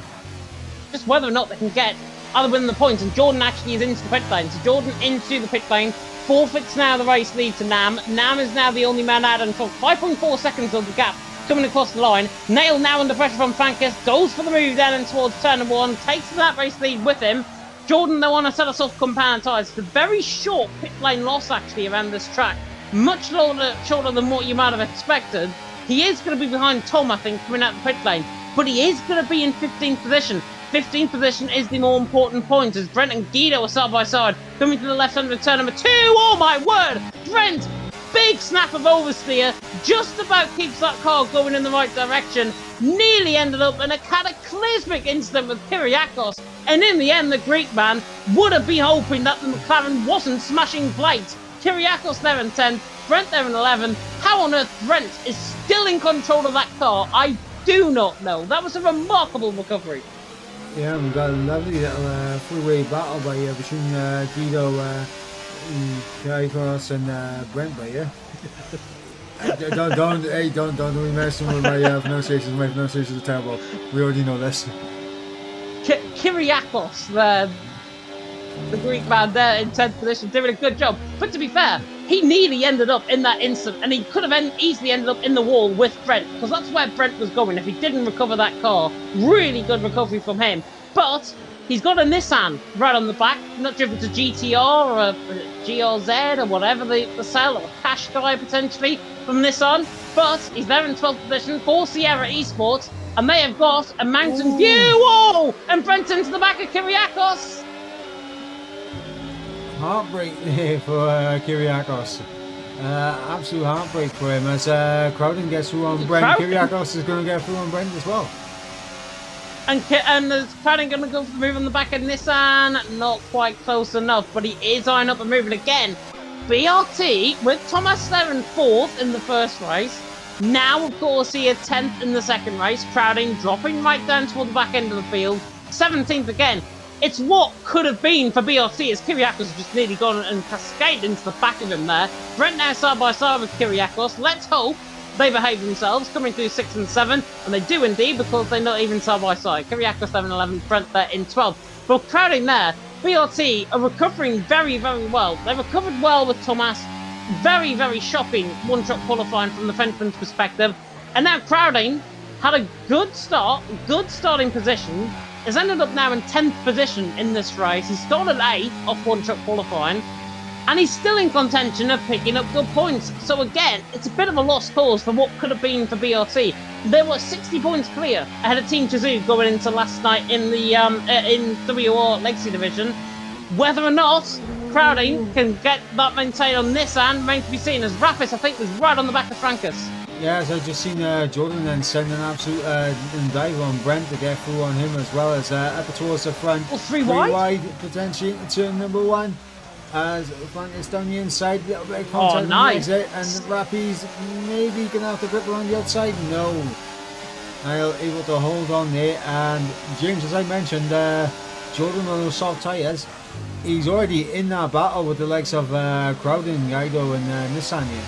just whether or not they can get other than the points. And Jordan actually is into the pit lane. So Jordan into the pit lane. Forfeits now the race lead to Nam. Nam is now the only man out until 5.4 seconds of the gap coming across the line. Nail now under pressure from Fankus. Goes for the move down and towards turn number 1. Takes that race lead with him. Jordan, though, on a set of soft compound tyres. It's a very short pit lane loss, actually, around this track. Much shorter than what you might have expected. He is going to be behind Tom, I think, coming out the pit lane. But he is going to be in 15th position. 15th position is the more important point as Brent and Guido are side by side. Coming to the left under turn number 2. Oh my word! Brent, big snap of oversteer. Just about keeps that car going in the right direction. Nearly ended up in a cataclysmic incident with Kyriakos. And in the end, the Greek man would have been hoping that the McLaren wasn't smashing plates. Kyriakos there in 10th. Brent there in 11th. How on earth Brent is still in control of that car, I do not know. That was a remarkable recovery.
Yeah, we've got a lovely little three-way battle by between Guido, Kyriakos and Brent by here. Don't be messing with my pronunciations. My pronunciations are terrible. We already know this.
Kyriakos, the Greek man there in 10th position, doing a good job. But to be fair, he nearly ended up in that instant, and he could have easily ended up in the wall with Brent, because that's where Brent was going if he didn't recover that car. Really good recovery from him. But he's got a Nissan right on the back, not driven to GTR or a GRZ or whatever the sell, or a Qashqai potentially from Nissan. But he's there in 12th position for Sierra Esports, and they have got a Mountain View. Whoa! And Brent into the back of Kyriakos.
Heartbreak here for Kyriakos. Absolute heartbreak for him as Crowden gets through on Brent. Kyriakos is going to get through on Brent as well.
And there's Crowden going to go for the move on the back of Nissan. Not quite close enough, but he is eyeing up and moving again. BRT with Thomas there in 4th in the first race. Now, of course, he is 10th in the second race. Crowding dropping right down toward the back end of the field. 17th again. It's what could have been for BRT as Kyriakos just nearly gone and cascaded into the back of him there. Brent now side by side with Kyriakos. Let's hope they behave themselves, coming through 6th and 7th. And they do indeed, because they're not even side by side. Kyriakos there in 11th, Brent there in 12th. But crowding there, BRT are recovering very, very well. They recovered well with Thomas. Very, very shocking one-shot qualifying from the Frenchman's perspective. And now crowding had a good start, good starting position. Has ended up now in 10th position in this race. He started 8th off one-shot qualifying, and he's still in contention of picking up good points. So again, it's a bit of a lost cause for what could have been for BRT. There were 60 points clear ahead of Team Chazoo going into last night in the in WR Legacy Division. Whether or not Crowding can get that maintained on Nissan remains to be seen, as Rapis, I think, was right on the back of Frankus.
Yeah, so I've just seen Jordan then send an absolute dive on Brent to get through on him, as well as up towards the front.
Well, three wide
potentially into turn number 1. As Frank is down the inside, little bit of contact on the exit, and Rappi's maybe going to have to grip around the outside. No, Niall able to hold on there, and James, as I mentioned, Jordan on those soft tyres, he's already in that battle with the likes of Crowden, Guido, and Nissan here.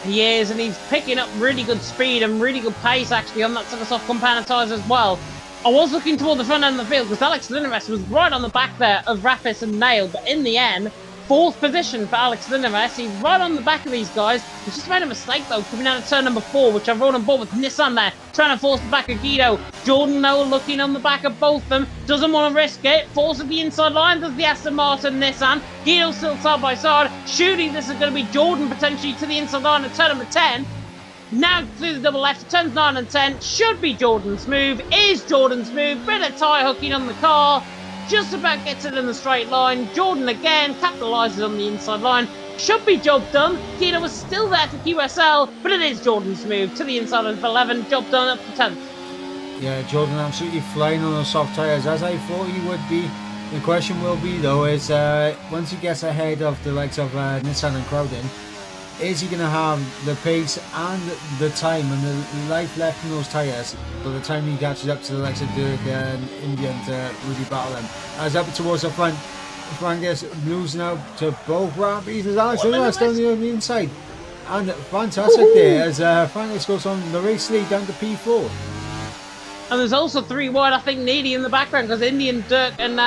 He is, and he's picking up really good speed and really good pace, actually, on that set of soft compound tyres as well. I was looking toward the front end of the field because Alex Linares was right on the back there of Rapis and Nail, but in the end, 4th position for Alex Linares. He's right on the back of these guys. He's just made a mistake, though, coming out of turn number 4, which I've rolled on board with Nissan there, trying to force the back of Guido. Jordan, though, looking on the back of both of them, doesn't want to risk it. Forces the inside line, does the Aston Martin Nissan. Guido still side by side. Shooting, this is going to be Jordan potentially to the inside line at turn number 10. Now through the double left, turns 9 and 10. Should be Jordan's move. Is Jordan's move. Bit of tyre hooking on the car. Just about gets it in the straight line. Jordan again capitalises on the inside line. Should be job done. Guido was still there for QSL, but it is Jordan's move to the inside of 11. Job done up to 10th.
Yeah, Jordan absolutely flying on those soft tyres, as I thought he would be. The question will be, though, is once he gets ahead of the likes of Nissan and Crowden, is he going to have the pace and the time and the life left in those tyres by the time he catches up to the likes of Dirk and Indian to really battle them? As up towards the front, Francis losing out to both Rappies as Alex Lewis down the inside. And fantastic there as Francis goes on the race lead down to P4.
And there's also 3 wide, I think, needy in the background because Indian, Dirk and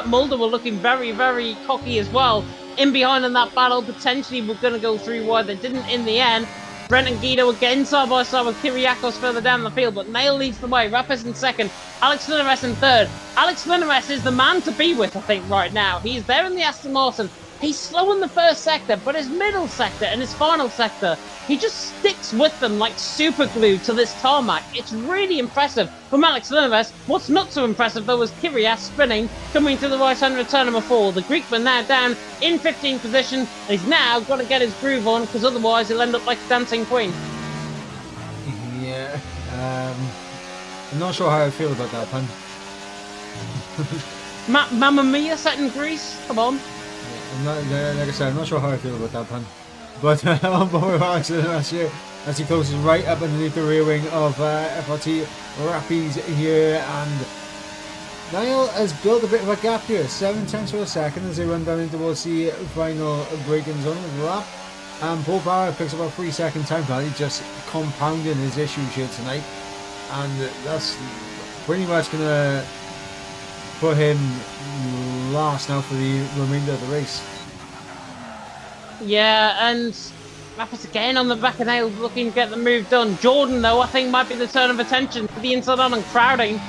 Mulder were looking very, very cocky as well. In behind in that battle, potentially we're going to go 3 wide. They didn't in the end. Brent and Guido again side by side with Kyriakos further down the field, but Nail leads the way. Rapaz in second, Alex Linares in third. Alex Linares is the man to be with, I think, right now. He's there in the Aston Martin. He's slow in the first sector, but his middle sector and his final sector, he just sticks with them like super glue to this tarmac. It's really impressive from Alex Linares. What's not so impressive, though, is Kyrias spinning, coming to the right-hand return number 4. The Greekman now down in 15th position, and he's now got to get his groove on, because otherwise he'll end up like a dancing queen.
Yeah, I'm not sure how I feel about that, pun.
Mamma Mia set in Greece, come on.
Like I said, I'm not sure how I feel about that pun. But on board with Alex Linares here as he closes right up underneath the rear wing of FRT Rappies here, and Niall has built a bit of a gap here, 7/10 of a second as they run down in towards the final braking zone of the lap. And Paul Power picks up a 3-second time penalty, just compounding his issues here tonight, and that's pretty much going to put him last now for the remainder of the race.
Yeah, and Rapaz again on the back of Nail looking to get the move done. Jordan, though, I think might be the turn of attention for the inside on and crowding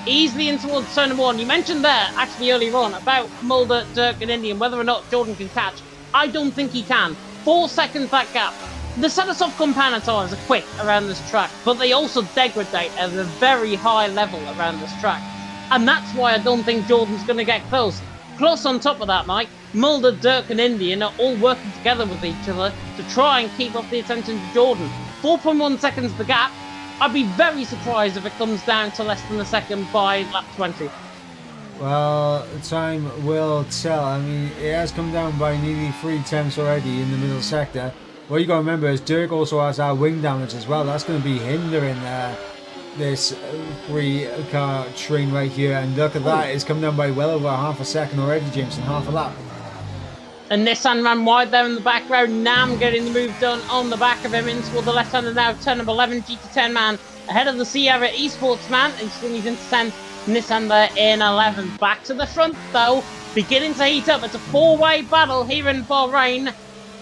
easily in towards turn number 1. You mentioned there, actually earlier on, about Mulder, Dirk and Indian, whether or not Jordan can catch. I don't think he can. 4 seconds that gap. The set-us-off compound times are quick around this track, but they also degrade at a very high level around this track. And that's why I don't think Jordan's going to get close. Plus, on top of that, Mike, Mulder, Dirk and Indian are all working together with each other to try and keep off the attention to Jordan. 4.1 seconds the gap. I'd be very surprised if it comes down to less than a second by lap 20.
Well, time will tell. I mean, it has come down by nearly 3 tenths already in the middle sector. What you got to remember is Dirk also has our wing damage as well. That's going to be hindering this 3-car train right here, and look at that, it's come down by well over half a second already, Jameson, half a lap.
And Nissan ran wide there in the background. Nam getting the move done on the back of him in toward the left hander now, turn number 11, GT10 man ahead of the Sierra Esports man, and still he's into 10th. Nissan there in 11th. Back to the front though, beginning to heat up. It's a 4-way battle here in Bahrain.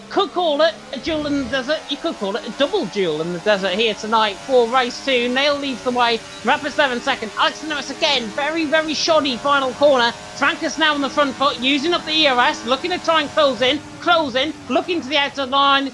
Could call it a duel in the desert. You could call it a double duel in the desert here tonight for race 2. Nail leads the way. Rapaz there in second. Alex Linares again. Very, very shoddy final corner. Frankus now on the front foot, using up the ERS, looking to try and close in, looking to the outside line.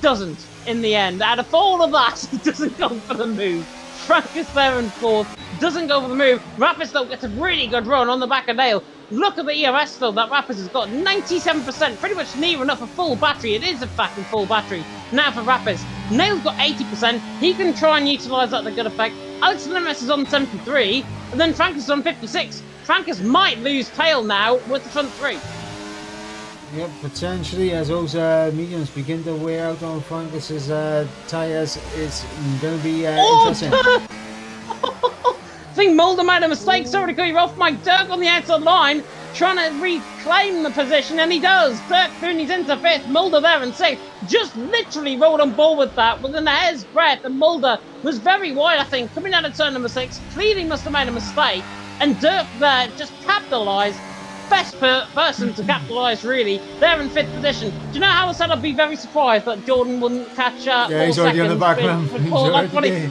Doesn't in the end. Out of all of that, he doesn't go for the move. Frankus there in fourth. Doesn't go for the move. Rapaz though gets a really good run on the back of Nail. Look at the ERS though, that Rapaz has got 97%, pretty much near enough a full battery. It is in fact a full battery now for Rapaz. Nail's got 80%, he can try and utilise that to good effect. Alex Linares is on 73, and then Frankus is on 56. Frankus might lose tail now with the front 3.
Yep, potentially as those mediums begin to wear out on Frankus's tyres, it's going to be interesting.
I think Mulder made a mistake. Sorry to cut you off, Mike. Dirk on the outside line, trying to reclaim the position, and he does. Dirk Cooney's into 5th, Mulder there in 6th. Just literally rolled on board with that within a hair's breadth, and Mulder was very wide, I think, coming out of turn number 6. Clearly must have made a mistake, and Dirk there just capitalised. Best person to capitalise, really. They're in 5th position. Do you know how I said I'd be very surprised that Jordan wouldn't catch up?
Yeah, he's already on the back, man.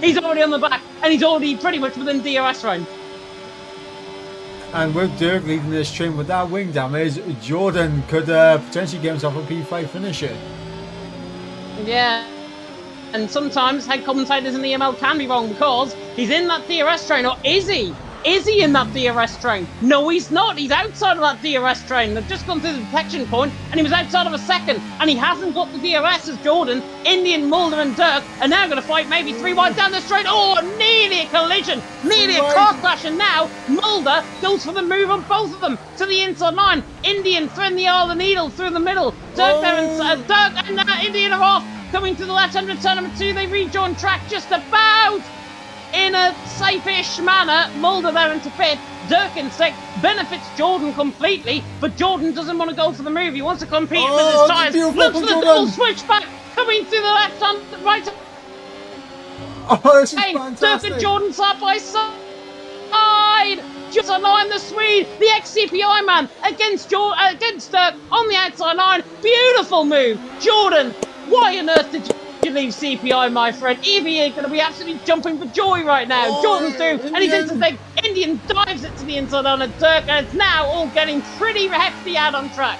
He's already on the back, and he's already pretty much within DRS range.
And with Dirk leading this train with that wing damage, Jordan could potentially get himself a P5 finish here.
Yeah. And sometimes head commentators in the EML can be wrong because he's in that DRS train, or is he? Is he in that DRS train? No, he's not. He's outside of that DRS train. They've just gone through the detection point, and he was outside of a second, and he hasn't got the DRS as Jordan. Indian, Mulder, and Dirk are now going to fight maybe 3 wide down the straight. Oh, nearly a collision, nearly a car crash, and now Mulder goes for the move on both of them to the inside line. Indian threading the eye of the needle through the middle. Dirk and Indian are off. Coming to the left-hand turn number 2, they rejoin track just about in a safe-ish manner. Mulder there into 5th. Dirk in 6th. Benefits Jordan completely, but Jordan doesn't want to go for the move. He wants to compete with his tyres. Looks for the double switchback. Coming through the left-hand, right.
Oh, this is fantastic.
Dirk and Jordan side by side. Just line the Swede, the ex-CPI man, against Dirk on the outside line. Beautiful move. Jordan, why on earth did you leave CPI, my friend? Evie is going to be absolutely jumping for joy right now. Jordan through, and he's into the thing. Indian dives it to the inside on a Dirk, and it's now all getting pretty hefty out on track.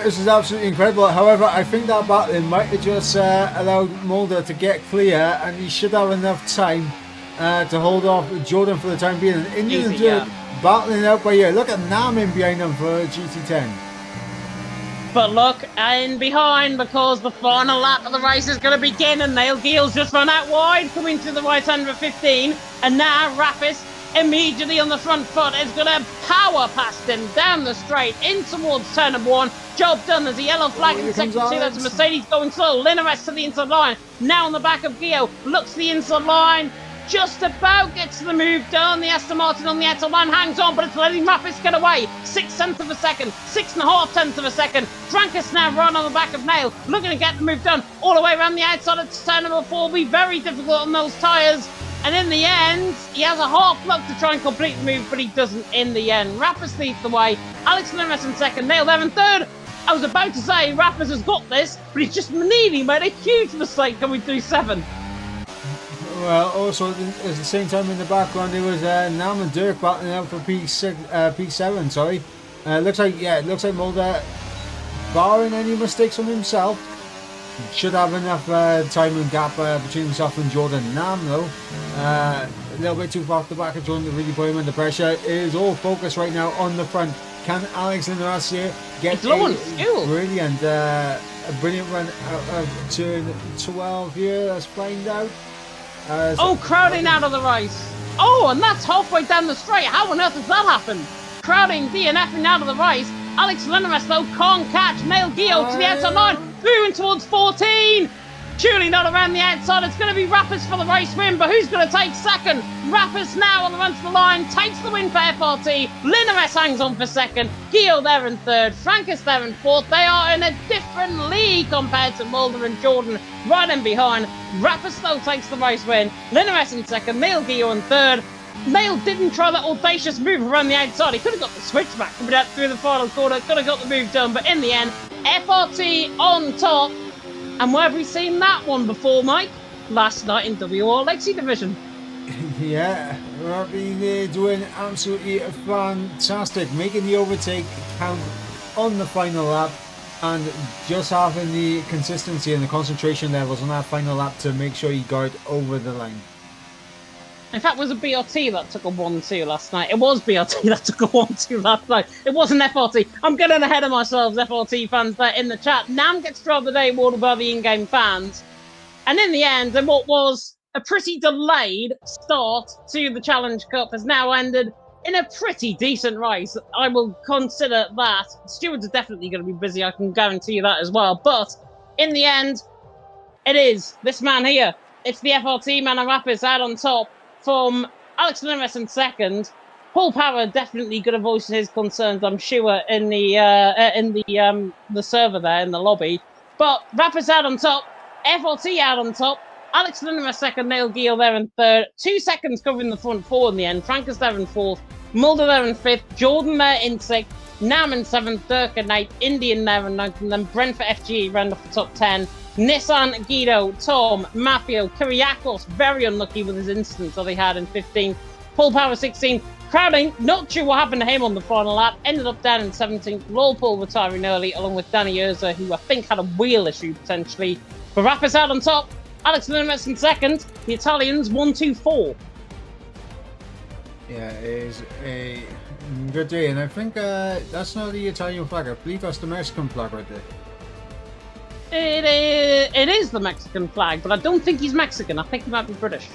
This is absolutely incredible. However, I think that battling might have just allowed Mulder to get clear, and he should have enough time to hold off Jordan for the time being. And Indian and Dirk battling out by here. Look at Nam in behind them for GT10.
But look in behind, because the final lap of the race is going to begin, and Neil Giel's just run out wide, coming to the right hand of 15, and now Rappis immediately on the front foot is going to power past him down the straight in towards turn number 1. Job done. There's a yellow flag in section 2. That's a Mercedes going slow. Linarest to the inside line. Now on the back of Gio, looks to the inside line. Just about gets the move done. The Aston Martin on the outside line hangs on, but it's letting Rappis get away. 6/10 of a second, 6.5 of a second. Frankus now run on the back of Nail, looking to get the move done all the way around the outside of turn number 4. Will be very difficult on those tyres. And in the end, he has a half look to try and complete the move, but he doesn't in the end. Rappis leads the way. Alex Linarest in 2nd, Nail there in 3rd. I was about to say Rappis has got this, but he's just nearly made a huge mistake coming through 7.
Well, also at the same time in the background there was Nam and Dirk battling out for P7. Sorry, looks like Mulder, barring any mistakes from himself, should have enough time and gap between himself and Jordan. Nam though, a little bit too far off the back of Jordan to really put him under pressure. It is all focused right now on the front. Can Alex Linarest here get a brilliant run out of turn 12 here? Let's find out.
Crowding out of the race. Oh, and that's halfway down the straight. How on earth has that happened? Crowding, DNFing out of the race. Alex Linarest, though, can't catch. Nail Gio to the outside line. Through and towards 14. Surely not around the outside. It's going to be Rappis for the race win, but who's going to take 2nd? Rappis now on the run to the line. Takes the win for FRT. Linarest hangs on for 2nd. Gio there in 3rd. Frankus there in 4th. They are in a different league compared to Mulder and Jordan right in behind. Rappis though takes the race win. Linarest in 2nd. Neil Gio in 3rd. Neil didn't try that audacious move around the outside. He could have got the switchback coming out through the final corner. Could have got the move done, but in the end, FRT on top. And where have we seen that one before, Mike? Last night in WR Legacy Division.
Yeah, they're doing absolutely fantastic. Making the overtake count on the final lap, and just having the consistency and the concentration levels on that final lap to make sure he got over the line.
In fact, it was a BRT that took a 1-2 last night. It was BRT that took a 1-2 last night. It wasn't FRT. I'm getting ahead of myself, FRT fans there in the chat. Nam gets Driver of the Day awarded by the in-game fans. And in the end, and what was a pretty delayed start to the Challenge Cup has now ended in a pretty decent race. I will consider that. Stewards are definitely going to be busy, I can guarantee you that as well. But in the end, it is this man here. It's the FRT man and Rappis out on top. From Alex Linarest in 2nd, Paul Power definitely going to voice his concerns, I'm sure, in the server there in the lobby. But Rappis out on top, FRT out on top, Alex Linarest 2nd, Neil Giel there in 3rd, 2 seconds covering the front 4 in the end. Frankus there in 4th, Mulder there in 5th, Jordan there in 6th, Nam in 7th, Dirk in 8th, Indian there in 9th, and then Brent for FGE round off the top 10. Nissan, Guido, Tom, Mafio, Kyriakos, very unlucky with his instance that he had in 15th. Paul Power 16th. Crowding, not sure what happened to him on the final lap. Ended up down in 17th. Lol Paul retiring early, along with Danny Urza, who I think had a wheel issue potentially. But Rappis out on top. Alex Linarest in 2nd. The Italians 1-2-4.
Yeah, it is a good day, and I think that's not the Italian flag. I believe that's the Mexican flag right there.
It is the Mexican flag, but I don't think he's Mexican. I think he might be British.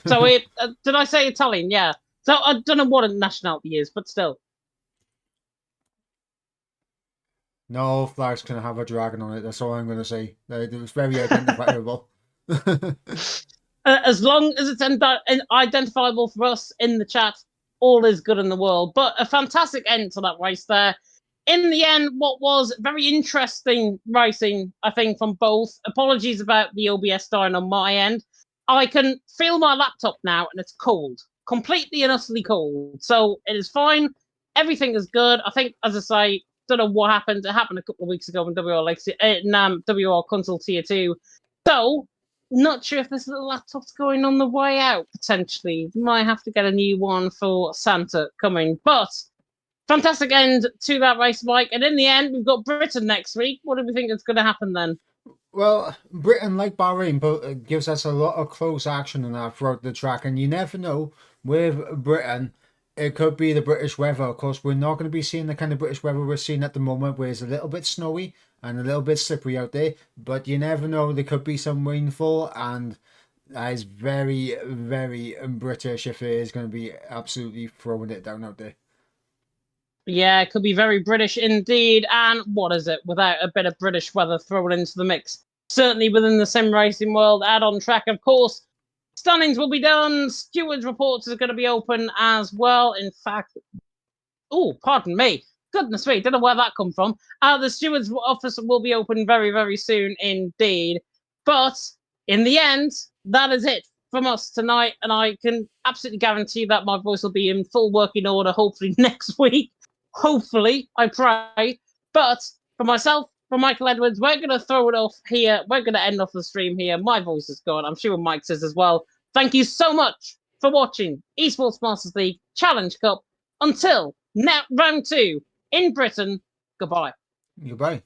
So did I say Italian? Yeah. So I don't know what nationality he is, but still.
No flags can have a dragon on it. That's all I'm going to say. It's very identifiable.
As long as it's identifiable for us in the chat, all is good in the world. But a fantastic end to that race there. In the end, what was very interesting racing, I think, from both. Apologies about the OBS dying on my end. I can feel my laptop now, and it's cold. Completely and utterly cold. So it is fine. Everything is good. I think, as I say, don't know what happened. It happened a couple of weeks ago in WR Console Tier 2. So, not sure if this little laptop's going on the way out, potentially. Might have to get a new one for Santa coming. But fantastic end to that race, Mike. And in the end, we've got Britain next week. What do we think is going to happen then?
Well, Britain, like Bahrain, but gives us a lot of close action in that throughout the track, and you never know with Britain. It could be the British weather. Of course, we're not going to be seeing the kind of British weather we're seeing at the moment, where it's a little bit snowy and a little bit slippery out there. But you never know. There could be some rainfall, and that is very, very British if it is going to be absolutely throwing it down out there.
Yeah, it could be very British indeed. And what is it without a bit of British weather thrown into the mix? Certainly within the sim racing world, add on track, of course. Stunnings will be done. Stewards reports are going to be open as well. In fact, oh, pardon me. Goodness me, don't know where that come from. The stewards office will be open very, very soon indeed. But in the end, that is it from us tonight. And I can absolutely guarantee that my voice will be in full working order hopefully next week. Hopefully, I pray. But for myself, for Michael Edwards, we're going to throw it off here. We're going to end off the stream here. My voice is gone. I'm sure Mike's is as well. Thank you so much for watching Esports Masters League Challenge Cup. Until round 2 in Britain, goodbye.
Goodbye.